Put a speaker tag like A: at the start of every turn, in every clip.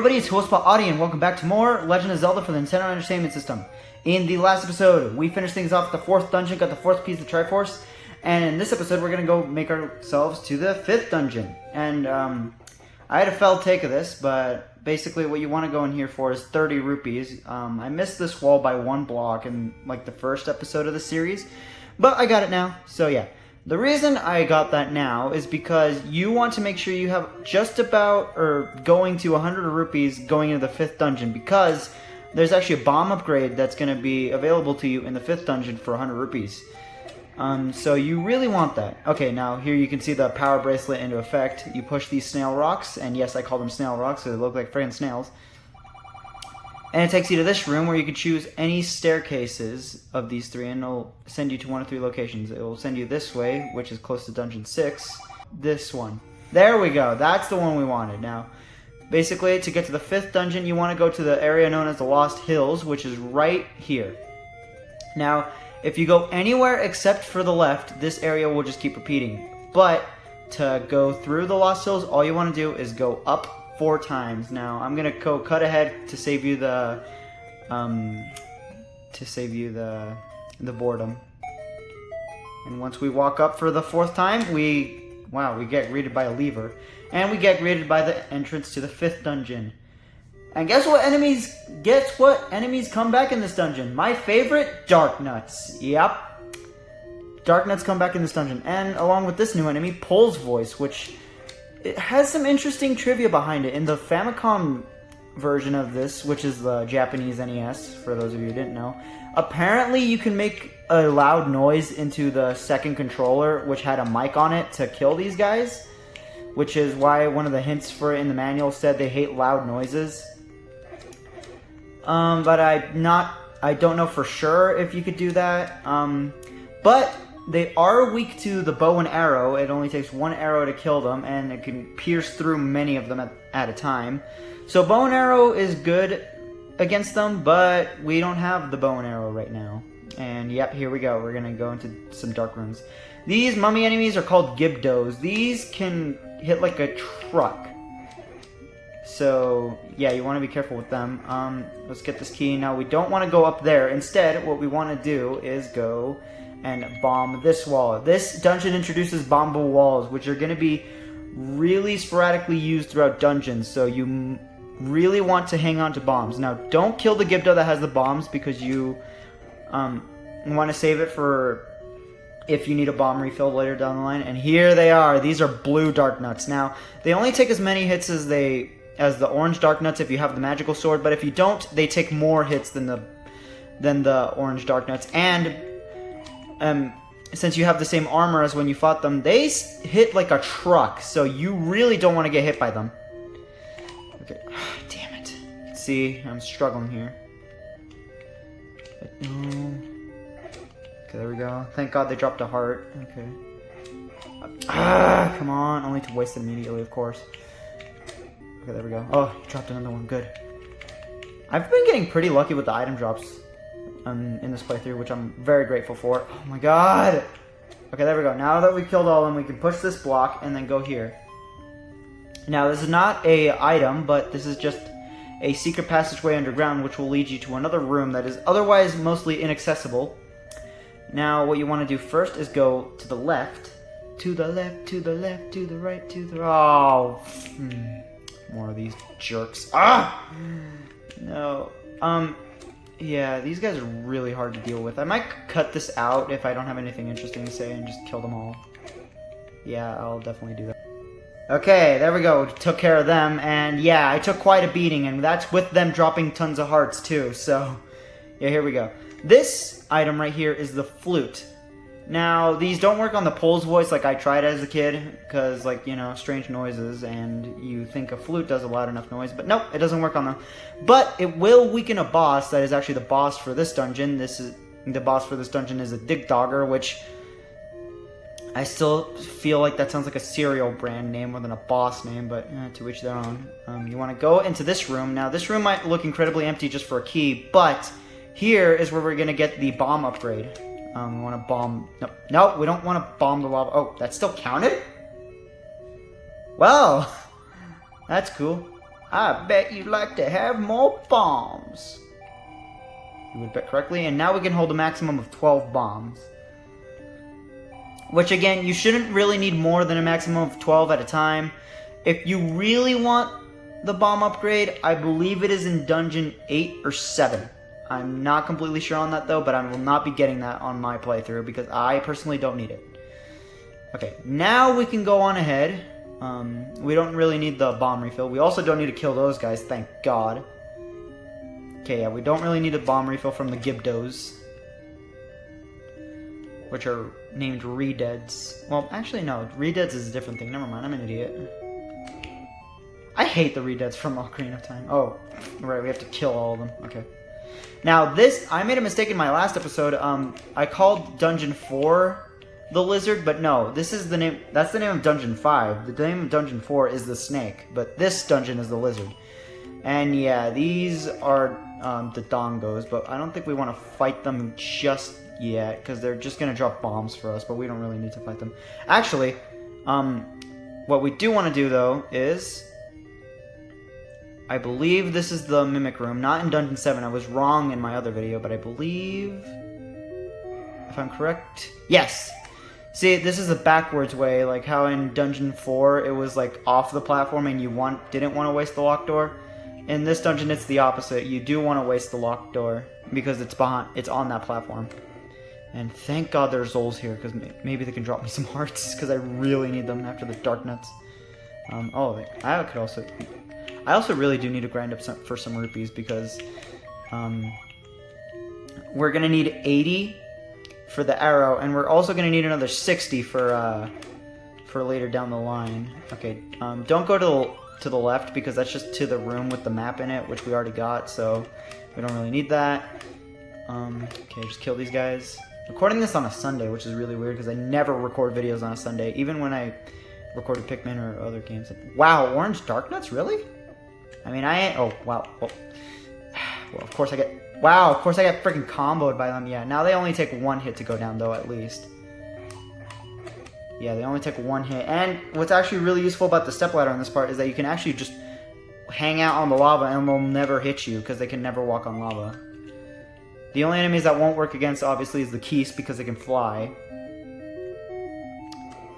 A: everybody, it's Hostbot Audie and welcome back to more Legend of Zelda for the Nintendo Entertainment System. In the last episode, we finished things off at the 4th dungeon, got the 4th piece of Triforce, and in this episode we're going to go make ourselves to the 5th dungeon. And I had a failed take of this, but basically what you want to go in here for is 30 rupees. I missed this wall by 1 block in like the first episode of the series, but I got it now, so yeah. The reason I got that now is because you want to make sure you have just about, or going to 100 rupees going into the 5th dungeon, because there's actually a bomb upgrade that's going to be available to you in the 5th dungeon for 100 rupees. So you really want that. Okay, now here you can see the power bracelet into effect. You push these snail rocks, and yes, I call them snail rocks, so they look like friggin' snails. And it takes you to this room where you can choose any staircases of these 3, and it'll send you to 1 of 3 locations. It will send you this way, which is close to Dungeon 6. This one. There we go. That's the one we wanted. Now, basically, to get to the 5th dungeon, you want to go to the area known as the Lost Hills, which is right here. Now, if you go anywhere except for the left, this area will just keep repeating. But to go through the Lost Hills, all you want to do is go up 4 times. Now I'm gonna go cut ahead to save you the boredom. And once we walk up for the 4th time, we get greeted by a lever, and we get greeted by the entrance to the 5th dungeon. And guess what enemies come back in this dungeon? My favorite, Dark Nuts. Yep, Dark Nuts come back in this dungeon, and along with this new enemy, Pole's Voice, which it has some interesting trivia behind it. In the Famicom version of this, which is the Japanese NES, for those of you who didn't know, apparently you can make a loud noise into the second controller, which had a mic on it, to kill these guys, which is why one of the hints for it in the manual said they hate loud noises. But I don't know for sure if you could do that. But they are weak to the bow and arrow. It only takes 1 arrow to kill them, and it can pierce through many of them at a time. So bow and arrow is good against them, but we don't have the bow and arrow right now. And yep, here we go. We're going to go into some dark rooms. These mummy enemies are called Gibdos. These can hit like a truck. So yeah, you want to be careful with them. Let's get this key. Now we don't want to go up there. Instead, what we want to do is go and bomb this wall. This dungeon introduces bombable walls, which are going to be really sporadically used throughout dungeons, so you really want to hang on to bombs. Now, don't kill the Gibdo that has the bombs, because you want to save it for if you need a bomb refill later down the line. And here they are. These are blue Dark Nuts. Now, they only take as many hits as the orange Dark Nuts if you have the magical sword, but if you don't, they take more hits than the orange Dark Nuts. And since you have the same armor as when you fought them, they hit like a truck, so you really don't want to get hit by them. Okay, damn it. See, I'm struggling here. Okay, there we go. Thank God they dropped a heart. Okay. Come on, only to waste it immediately, of course. Okay, there we go. Oh, he dropped another one, good. I've been getting pretty lucky with the item drops in this playthrough, which I'm very grateful for. Oh my god! Okay, there we go. Now that we killed all of them, we can push this block and then go here. Now, this is not a item, but this is just a secret passageway underground, which will lead you to another room that is otherwise mostly inaccessible. Now, what you want to do first is go to the left. To the left, to the left, to the right, to the... Oh! More of these jerks. Ah! No. Yeah, these guys are really hard to deal with. I might cut this out if I don't have anything interesting to say and just kill them all. Yeah, I'll definitely do that. Okay, there we go. Took care of them, and yeah, I took quite a beating, and that's with them dropping tons of hearts too, so... Yeah, here we go. This item right here is the flute. Now, these don't work on the Pole's Voice like I tried as a kid, because, like, you know, strange noises, and you think a flute does a loud enough noise, but nope, it doesn't work on them. But it will weaken a boss that is actually the boss for this dungeon. The boss for this dungeon is a Dig Dogger, which I still feel like that sounds like a cereal brand name more than a boss name, but to each their own. You want to go into this room. Now, this room might look incredibly empty just for a key, but here is where we're going to get the bomb upgrade. We want to bomb... No, we don't want to bomb the lava. Oh, that still counted? Well, that's cool. I bet you'd like to have more bombs. You would bet correctly, and now we can hold a maximum of 12 bombs. Which again, you shouldn't really need more than a maximum of 12 at a time. If you really want the bomb upgrade, I believe it is in dungeon 8 or 7. I'm not completely sure on that though, but I will not be getting that on my playthrough because I personally don't need it. Okay, now we can go on ahead. We don't really need the bomb refill. We also don't need to kill those guys, thank God. Okay, yeah, we don't really need a bomb refill from the Gibdos, which are named Redeads. Well, actually, no. Redeads is a different thing. Never mind, I'm an idiot. I hate the Redeads from Ocarina of Time. Oh, right, we have to kill all of them. Okay. Now, this... I made a mistake in my last episode. I called Dungeon 4 the Lizard, but no. This is the name... That's the name of Dungeon 5. The name of Dungeon 4 is the Snake, but this dungeon is the Lizard. And yeah, these are the Dongos, but I don't think we want to fight them just yet, because they're just going to drop bombs for us, but we don't really need to fight them. Actually, what we do want to do, though, is... I believe this is the Mimic Room, not in Dungeon 7. I was wrong in my other video, but I believe... If I'm correct... Yes! See, this is the backwards way, like how in Dungeon 4 it was like off the platform and you didn't want to waste the locked door. In this dungeon it's the opposite. You do want to waste the locked door because it's on that platform. And thank God there's Zols here, because maybe they can drop me some hearts, because I really need them after the Dark Nuts. I also really do need to grind up for some rupees, because we're going to need 80 for the arrow, and we're also going to need another 60 for later down the line. Okay, don't go to the left, because that's just to the room with the map in it, which we already got, so we don't really need that. Okay, just kill these guys. Recording this on a Sunday, which is really weird, because I never record videos on a Sunday, even when I recorded Pikmin or other games. Wow, orange Dark Nuts, really? I mean, oh, wow. Well, of course I get... Wow, of course I get freaking comboed by them. Yeah, now they only take one hit to go down, though, at least. Yeah, they only take one hit. And what's actually really useful about the stepladder on this part is that you can actually just hang out on the lava and they'll never hit you, because they can never walk on lava. The only enemies that won't work against, obviously, is the Keese, because they can fly.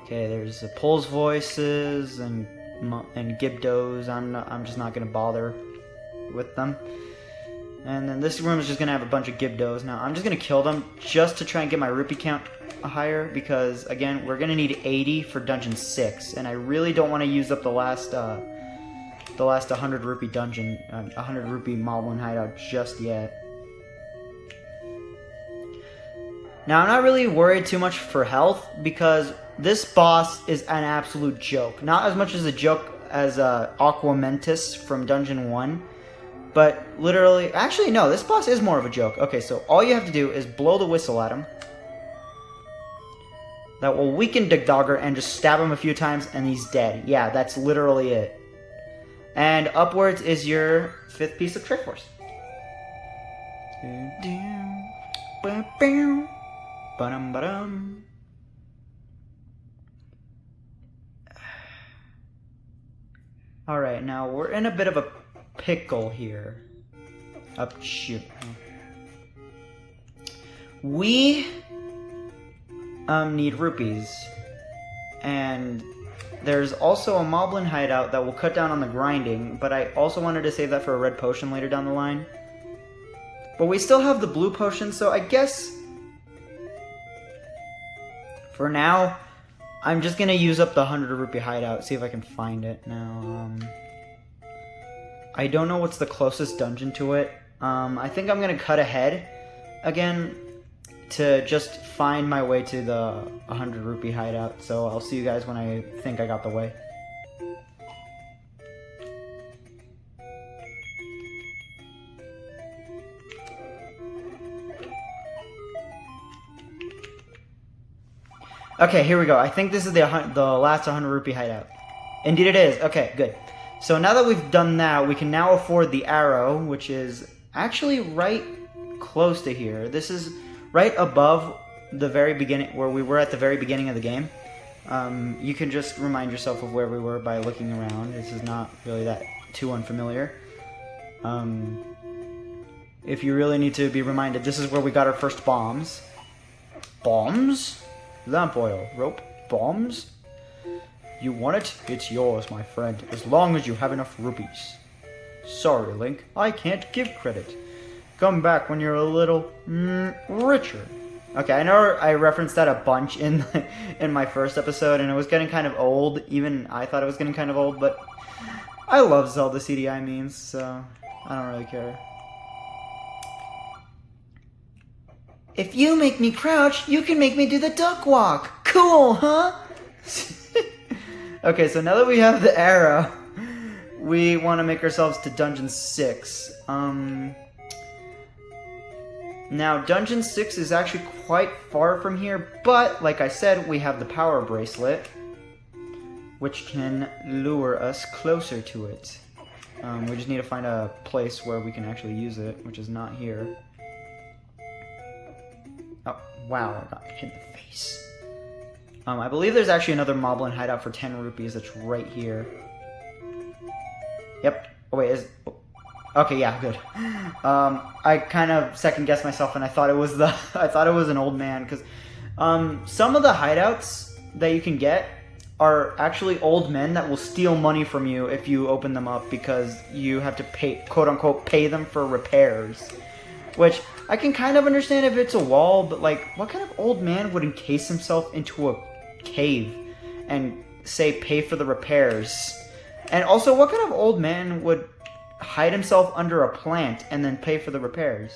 A: Okay, there's the Pulse Voices and Gibdos. I'm just not gonna bother with them. And then this room is just gonna have a bunch of Gibdos. Now I'm just gonna kill them just to try and get my rupee count higher, because again, we're gonna need 80 for Dungeon 6, and I really don't want to use up the last 100 rupee dungeon, 100 rupee Moblin hideout just yet. Now, I'm not really worried too much for health, because this boss is an absolute joke. Not as much as a joke as Aquamentus from Dungeon 1, but literally... Actually, no, this boss is more of a joke. Okay, so all you have to do is blow the whistle at him. That will weaken Digdogger and just stab him a few times and he's dead. Yeah, that's literally it. And upwards is your 5th piece of Triforce. Ba-dum. Alright, now we're in a bit of a pickle here. Shoot. We need rupees. And there's also a Moblin hideout that will cut down on the grinding, but I also wanted to save that for a red potion later down the line. But we still have the blue potion, so I guess... For now, I'm just gonna use up the 100 rupee hideout, see if I can find it. Now, I don't know what's the closest dungeon to it. I think I'm gonna cut ahead again to just find my way to the 100 rupee hideout. So I'll see you guys when I think I got the way. Okay, here we go. I think this is the last 100 rupee hideout. Indeed it is. Okay, good. So now that we've done that, we can now afford the arrow, which is actually right close to here. This is right above the very beginning, where we were at the very beginning of the game. You can just remind yourself of where we were by looking around. This is not really that too unfamiliar. If you really need to be reminded, this is where we got our first bombs. Bombs? Lamp oil, rope, bombs? You want it? It's yours, my friend, as long as you have enough rupees. Sorry, Link, I can't give credit. Come back when you're a little, richer. Okay, I know I referenced that a bunch in my first episode, and it was getting kind of old. Even I thought it was getting kind of old, but I love Zelda CDI memes, so I don't really care. If you make me crouch, you can make me do the duck walk. Cool, huh? Okay, so now that we have the arrow, we want to make ourselves to Dungeon 6. Now, Dungeon 6 is actually quite far from here, but, like I said, we have the power bracelet, which can lure us closer to it. We just need to find a place where we can actually use it, which is not here. Oh, wow, I got hit in the face. I believe there's actually another Moblin hideout for 10 rupees that's right here. Yep. Oh, wait, is... Okay, yeah, good. I kind of second-guessed myself, and I thought it was I thought it was an old man, because some of the hideouts that you can get are actually old men that will steal money from you if you open them up, because you have to pay, quote-unquote, pay them for repairs. Which, I can kind of understand if it's a wall, but, like, what kind of old man would encase himself into a cave and say pay for the repairs? And also, what kind of old man would hide himself under a plant and then pay for the repairs?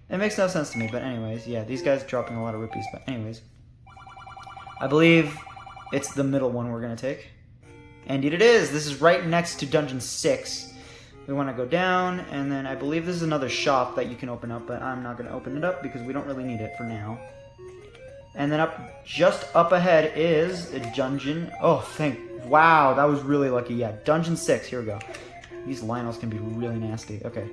A: It makes no sense to me, but anyways, yeah, these guys are dropping a lot of rupees, but anyways. I believe it's the middle one we're going to take. Indeed it is! This is right next to Dungeon 6. We want to go down, and then I believe this is another shop that you can open up, but I'm not going to open it up because we don't really need it for now. And then just up ahead is a dungeon. Oh, wow, that was really lucky. Yeah, Dungeon 6, here we go. These Lionels can be really nasty. Okay.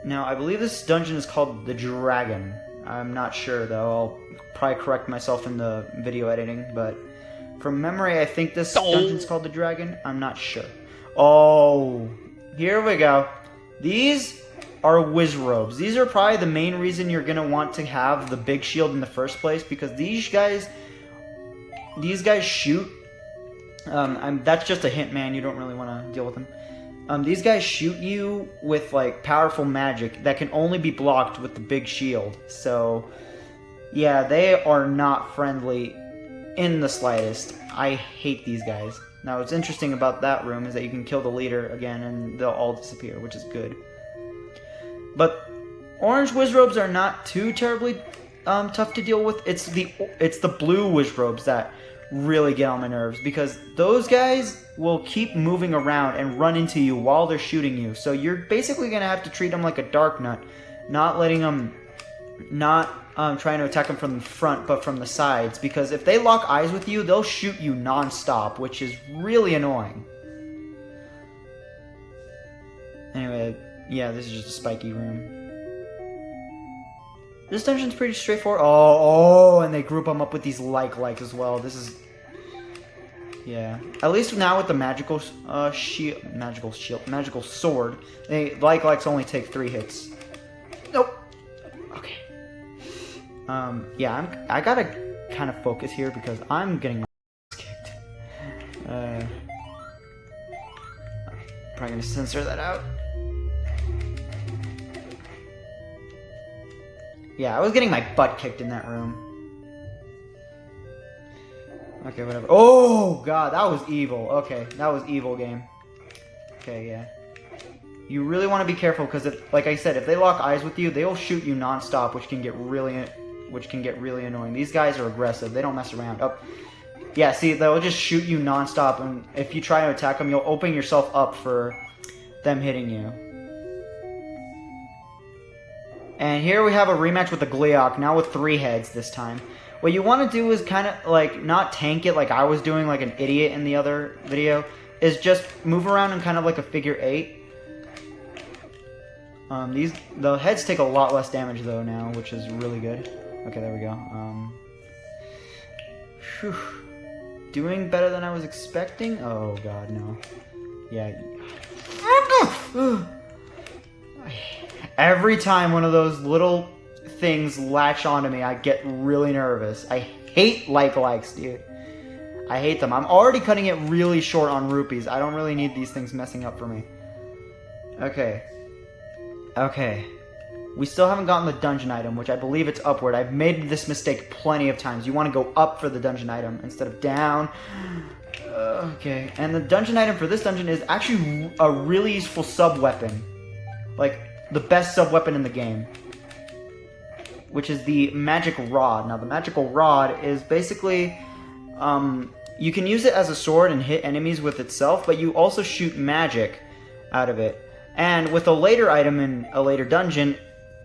A: Now, I believe this dungeon is called the Dragon. I'm not sure, though. I'll probably correct myself in the video editing, but from memory, I think this dungeon's called the Dragon. I'm not sure. Oh, here we go. These are Wizzrobes. These are probably the main reason you're going to want to have the big shield in the first place, because these guys shoot. That's just a hint, man. You don't really want to deal with them. These guys shoot you with, like, powerful magic that can only be blocked with the big shield. So, yeah, they are not friendly in the slightest. I hate these guys. Now, what's interesting about that room is that you can kill the leader again and they'll all disappear, which is good. But orange Wizzrobes are not too terribly tough to deal with. It's the blue Wizzrobes that really get on my nerves, because those guys will keep moving around and run into you while they're shooting you. So you're basically going to have to treat them like a dark nut, not letting them, trying to attack them from the front, but from the sides, because if they lock eyes with you, they'll shoot you non-stop, which is really annoying. Anyway, yeah, this is just a spiky room. This dungeon's pretty straightforward. Oh, and they group them up with these likes as well. This is... Yeah. At least now with the magical sword, they likes only take 3 hits. Nope. Okay. Yeah, I gotta kind of focus here because I'm getting my ass kicked. Probably gonna censor that out. Yeah, I was getting my butt kicked in that room. Okay, whatever. Oh, God, that was evil. Okay, that was evil, game. Okay, yeah. You really want to be careful, because, like I said, if they lock eyes with you, they'll shoot you non-stop, which can get really annoying. These guys are aggressive. They don't mess around. Oh, yeah, see, they'll just shoot you non-stop, and if you try to attack them, you'll open yourself up for them hitting you. And here we have a rematch with the Gleeok, now with 3 heads this time. What you want to do is kind of, like, not tank it like I was doing like an idiot in the other video, is just move around in kind of like a figure 8. The heads take a lot less damage though now, which is really good. Okay, there we go. Whew. doing better than I was expecting. Oh god, no. Yeah. Every time one of those little things latch onto me, I get really nervous. I hate likes, dude. I hate them. I'm already cutting it really short on rupees. I don't really need these things messing up for me. Okay. Okay. We still haven't gotten the dungeon item, which I believe it's upward. I've made this mistake plenty of times. You want to go up for the dungeon item instead of down. Okay. And the dungeon item for this dungeon is actually a really useful sub-weapon. Like, the best sub-weapon in the game. Which is the magic rod. Now, the magical rod is basically... you can use it as a sword and hit enemies with itself, but you also shoot magic out of it. And with a later item in a later dungeon,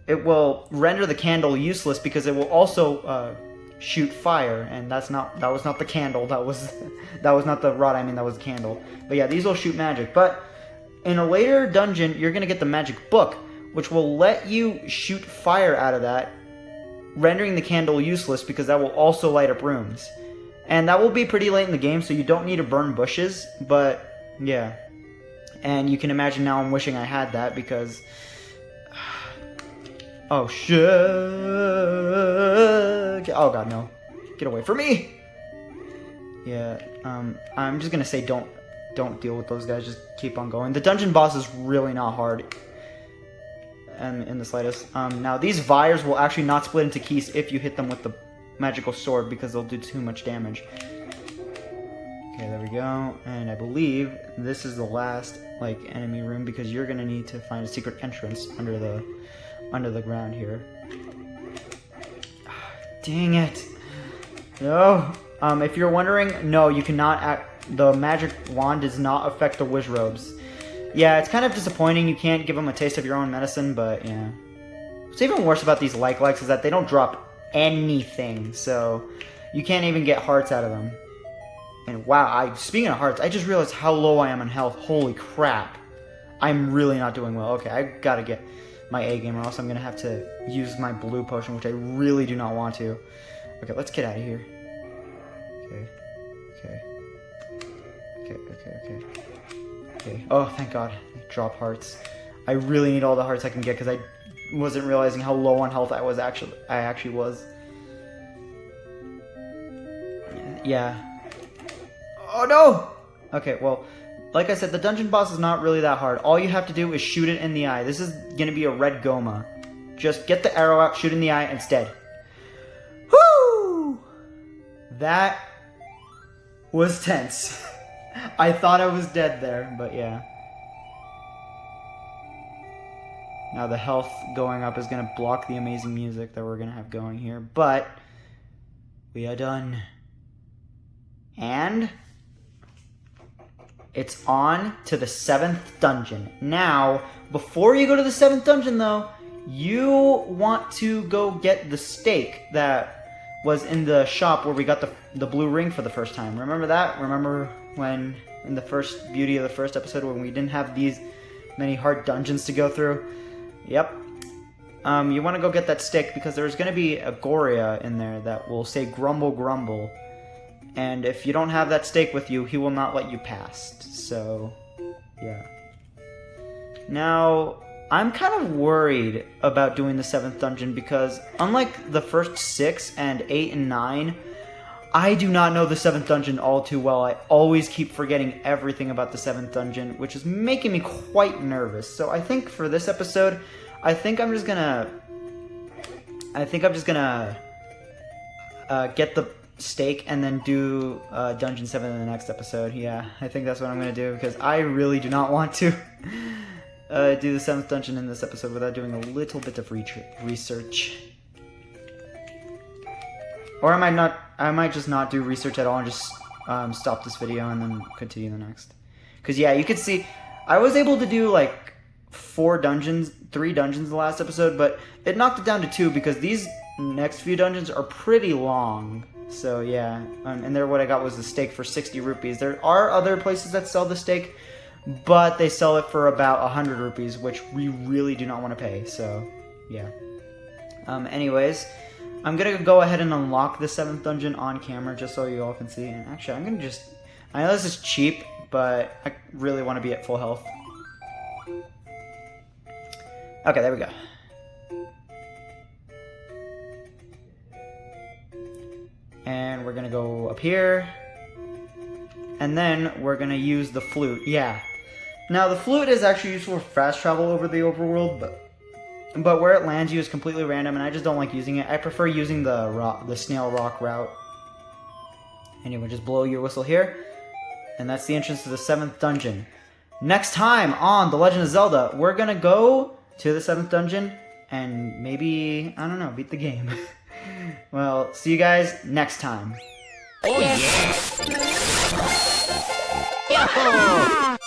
A: it will render the candle useless because it will also shoot fire, and that was not the candle. That was not the rod. I mean, that was the candle. But yeah, these will shoot magic. But in a later dungeon, you're gonna get the magic book, which will let you shoot fire out of that, rendering the candle useless because that will also light up rooms. And that will be pretty late in the game, so you don't need to burn bushes. But yeah. And you can imagine now I'm wishing I had that because... Oh, shit. Oh, God, no. Get away from me. Yeah, I'm just gonna say don't deal with those guys. Just keep on going. The dungeon boss is really not hard. In the slightest. Now, these vires will actually not split into keys if you hit them with the magical sword because they'll do too much damage. Okay, there we go. And I believe this is the last, like, enemy room because you're gonna need to find a secret entrance under the ground here. Dang it! No. If you're wondering, no, you cannot. The magic wand does not affect the Wizzrobes. Yeah, it's kind of disappointing. You can't give them a taste of your own medicine, but yeah. What's even worse about these likes is that they don't drop anything, so you can't even get hearts out of them. And wow, speaking of hearts, I just realized how low I am on health. Holy crap. I'm really not doing well. Okay, I gotta get my A game or else I'm gonna have to use my blue potion, which I really do not want to. Okay, let's get out of here. Okay. Oh, thank God. Drop hearts. I really need all the hearts I can get because I wasn't realizing how low on health I actually was. Yeah. Oh no! Okay, well, like I said, the dungeon boss is not really that hard. All you have to do is shoot it in the eye. This is gonna be a red Goma. Just get the arrow out, shoot in the eye, and it's dead. Woo! That was tense. I thought I was dead there, but yeah. Now the health going up is going to block the amazing music that we're going to have going here, but we are done. And it's on to the 7th dungeon. Now, before you go to the 7th dungeon though, you want to go get the steak that was in the shop where we got the blue ring for the first time. Remember that? Remember when in the first beauty of the first episode when we didn't have these many hard dungeons to go through? Yep. You want to go get that stick because there's going to be a Goria in there that will say grumble grumble. And if you don't have that steak with you, he will not let you pass. So, yeah. Now, I'm kind of worried about doing the 7th dungeon because unlike the first 6 and 8 and 9, I do not know the 7th dungeon all too well. I always keep forgetting everything about the 7th dungeon, which is making me quite nervous. So I think for this episode, I think I'm just gonna get the steak and then do Dungeon 7 in the next episode. Yeah, I think that's what I'm gonna do because I really do not want to do the 7th dungeon in this episode without doing a little bit of research. Or I might just not do research at all and just stop this video and then continue the next. Because yeah, you could see, I was able to do like 3 dungeons the last episode, but it knocked it down to 2 because these next few dungeons are pretty long. So yeah, and there what I got was the steak for 60 rupees. There are other places that sell the steak, but they sell it for about 100 rupees, which we really do not want to pay, so yeah. Anyways, I'm gonna go ahead and unlock the 7th dungeon on camera just so you all can see. And actually, I'm gonna just... I know this is cheap, but I really want to be at full health. Okay, there we go. And we're gonna go up here. And then we're gonna use the flute. Yeah. Now, the flute is actually useful for fast travel over the overworld, but where it lands you is completely random, and I just don't like using it. I prefer using the snail rock route. Anyway, just blow your whistle here. And that's the entrance to the 7th dungeon. Next time on The Legend of Zelda, we're gonna go to the 7th dungeon and maybe, I don't know, beat the game. Well, see you guys next time.
B: Oh yeah! Yahoo!